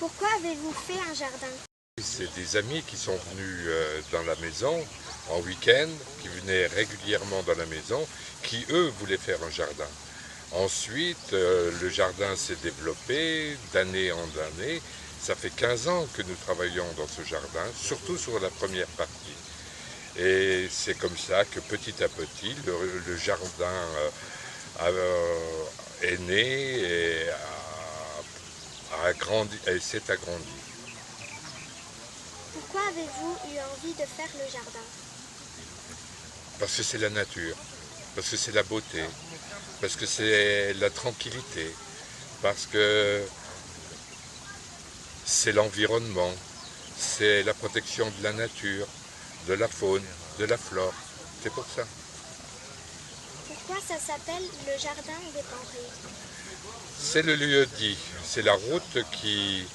Pourquoi avez-vous fait un jardin? C'est des amis qui sont venus dans la maison en week-end, qui venaient régulièrement dans la maison, qui eux voulaient faire un jardin. Ensuite, le jardin s'est développé d'année en année. Ça fait 15 ans que nous travaillons dans ce jardin, surtout sur la première partie. Et c'est comme ça que petit à petit, le jardin est né et s'est agrandi. Pourquoi avez-vous eu envie de faire le jardin? Parce que c'est la nature, parce que c'est la beauté, parce que c'est la tranquillité, parce que c'est l'environnement, c'est la protection de la nature, de la faune, de la flore. C'est pour ça. Pourquoi ça s'appelle le jardin des Penrés? C'est le lieu dit, c'est la route qui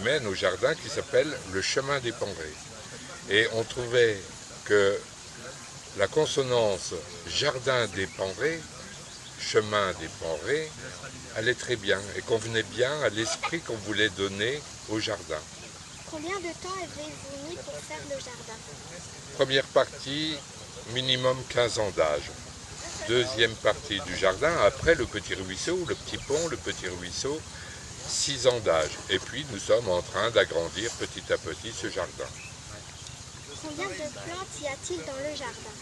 mène au jardin qui s'appelle le chemin des Penrés. Et on trouvait que la consonance jardin des Penrés, chemin des Penrés, allait très bien et convenait bien à l'esprit qu'on voulait donner au jardin. Combien de temps avez-vous mis pour faire le jardin? Première partie, minimum 15 ans d'âge. Deuxième partie du jardin, après le petit ruisseau, le petit pont, le petit ruisseau, 6 ans d'âge. Et puis nous sommes en train d'agrandir petit à petit ce jardin. Combien de plantes y a-t-il dans le jardin?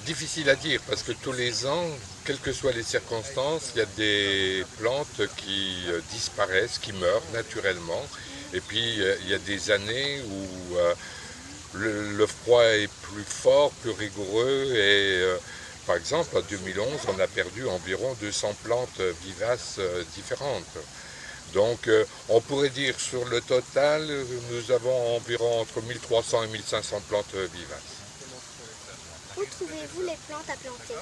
Difficile à dire parce que tous les ans, quelles que soient les circonstances, il y a des plantes qui disparaissent, qui meurent naturellement. Et puis il y a des années où le froid est plus fort, plus rigoureux et par exemple en 2011 on a perdu environ 200 plantes vivaces différentes. Donc on pourrait dire sur le total nous avons environ entre 1300 et 1500 plantes vivaces. Où trouvez-vous les plantes à planter?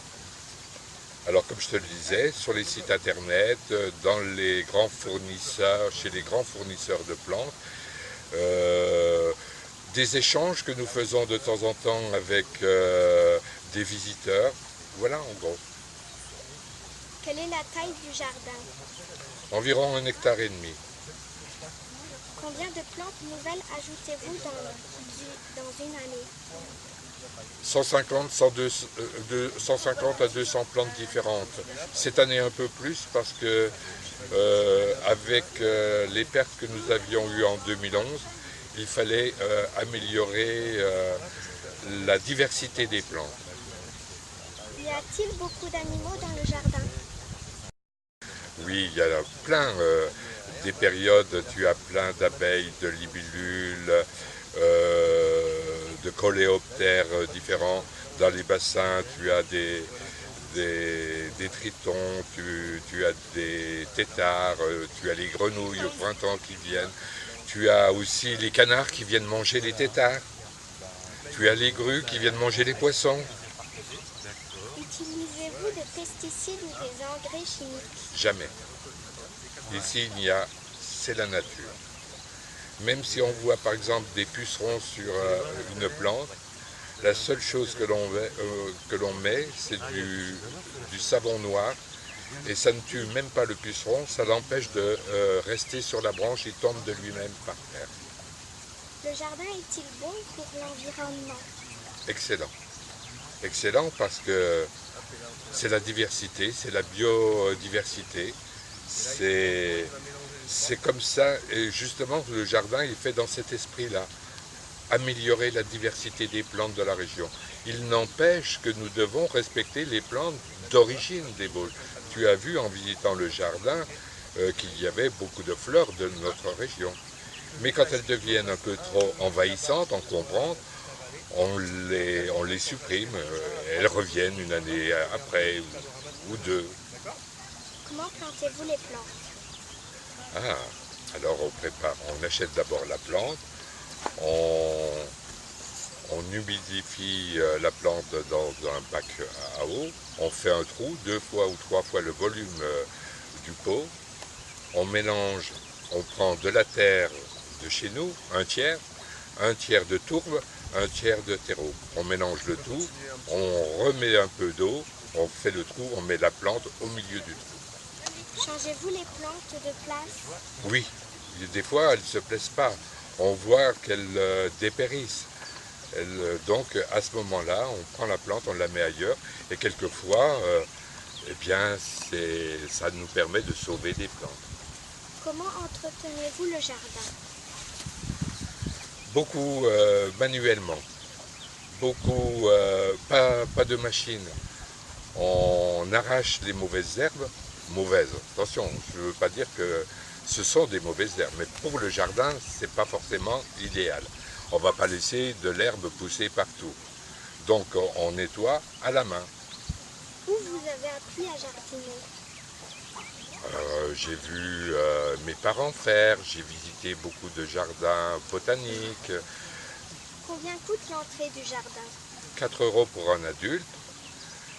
Alors comme je te le disais, sur les sites internet, dans les grands fournisseurs, chez les grands fournisseurs de plantes, des échanges que nous faisons de temps en temps avec des visiteurs. Voilà en gros. Quelle est la taille du jardin? Environ 1,5 hectare. Combien de plantes nouvelles ajoutez-vous dans une année? 150 à 200 plantes différentes. Cette année un peu plus parce que avec les pertes que nous avions eues en 2011, il fallait améliorer la diversité des plantes. Y a-t-il beaucoup d'animaux dans le jardin? Oui, il y a plein. Des périodes, tu as plein d'abeilles, de libellules, de coléoptères différents. Dans les bassins, tu as des tritons, tu as des têtards, tu as les grenouilles au printemps qui viennent. Tu as aussi les canards qui viennent manger les têtards. Tu as les grues qui viennent manger les poissons. Utilisez-vous des pesticides ou des engrais chimiques? Jamais. Ici, c'est la nature. Même si on voit par exemple des pucerons sur une plante, la seule chose que l'on met, c'est du savon noir. Et ça ne tue même pas le puceron, ça l'empêche de rester sur la branche, il tombe de lui-même par terre. Le jardin est-il bon pour l'environnement? Excellent. Excellent parce que c'est la diversité, c'est la biodiversité. C'est comme ça, et justement le jardin est fait dans cet esprit-là. Améliorer la diversité des plantes de la région. Il n'empêche que nous devons respecter les plantes d'origine des boules. Tu as vu en visitant le jardin qu'il y avait beaucoup de fleurs de notre région. Mais quand elles deviennent un peu trop envahissantes, encombrantes, on les supprime. Elles reviennent une année après ou deux. Comment plantez-vous les plantes? Ah, alors on achète d'abord la plante, on humidifie la plante dans un bac à eau, on fait un trou 2 fois ou 3 fois le volume du pot, on mélange, on prend de la terre de chez nous, un tiers de tourbe, un tiers de terreau. On mélange le tout, on remet un peu d'eau, on fait le trou, on met la plante au milieu du trou. Changez-vous les plantes de place? Oui, des fois elles ne se plaisent pas. On voit qu'elles dépérissent. Donc à ce moment-là, on prend la plante, on la met ailleurs et quelquefois, eh bien, ça nous permet de sauver des plantes. Comment entretenez-vous le jardin? Beaucoup manuellement, beaucoup, pas de machine. On arrache les mauvaises herbes, mauvaises, attention, je ne veux pas dire que ce sont des mauvaises herbes, mais pour le jardin, ce n'est pas forcément idéal. On ne va pas laisser de l'herbe pousser partout. Donc on nettoie à la main. Où vous avez appris à jardiner? J'ai vu mes parents faire, j'ai visité beaucoup de jardins botaniques. Combien coûte l'entrée du jardin? 4 € pour un adulte,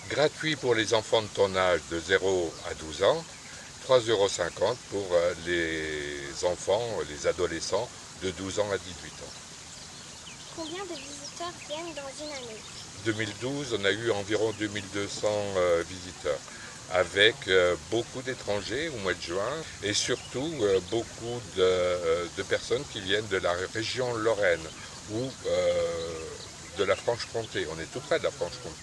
gratuit pour les enfants de ton âge de 0 à 12 ans, 3,50 € pour les enfants, les adolescents de 12 ans à 18 ans. Combien de visiteurs viennent dans une année? 2012, on a eu environ 2200 visiteurs, avec beaucoup d'étrangers au mois de juin et surtout beaucoup de personnes qui viennent de la région Lorraine ou de la Franche-Comté. On est tout près de la Franche-Comté.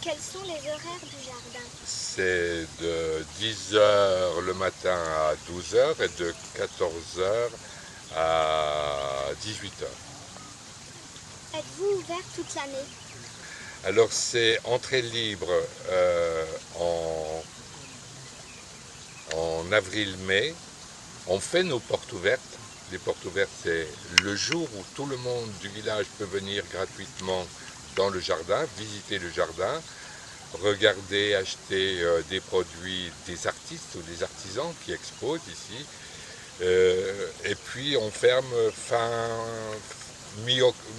Quels sont les horaires du jardin? C'est de 10 h le matin à 12 h et de 14 h à 18 h. Êtes-vous ouvert toute l'année? Alors c'est entrée libre en avril-mai. On fait nos portes ouvertes. Les portes ouvertes, c'est le jour où tout le monde du village peut venir gratuitement dans le jardin, visiter le jardin, regarder, acheter des produits des artistes ou des artisans qui exposent ici. Et puis on ferme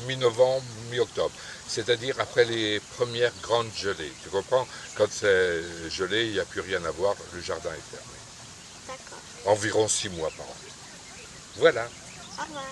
mi-novembre, mi-octobre. C'est-à-dire après les premières grandes gelées. Tu comprends? Quand c'est gelé, il n'y a plus rien à voir, le jardin est fermé. D'accord. Environ 6 mois par an. Voilà. Au revoir.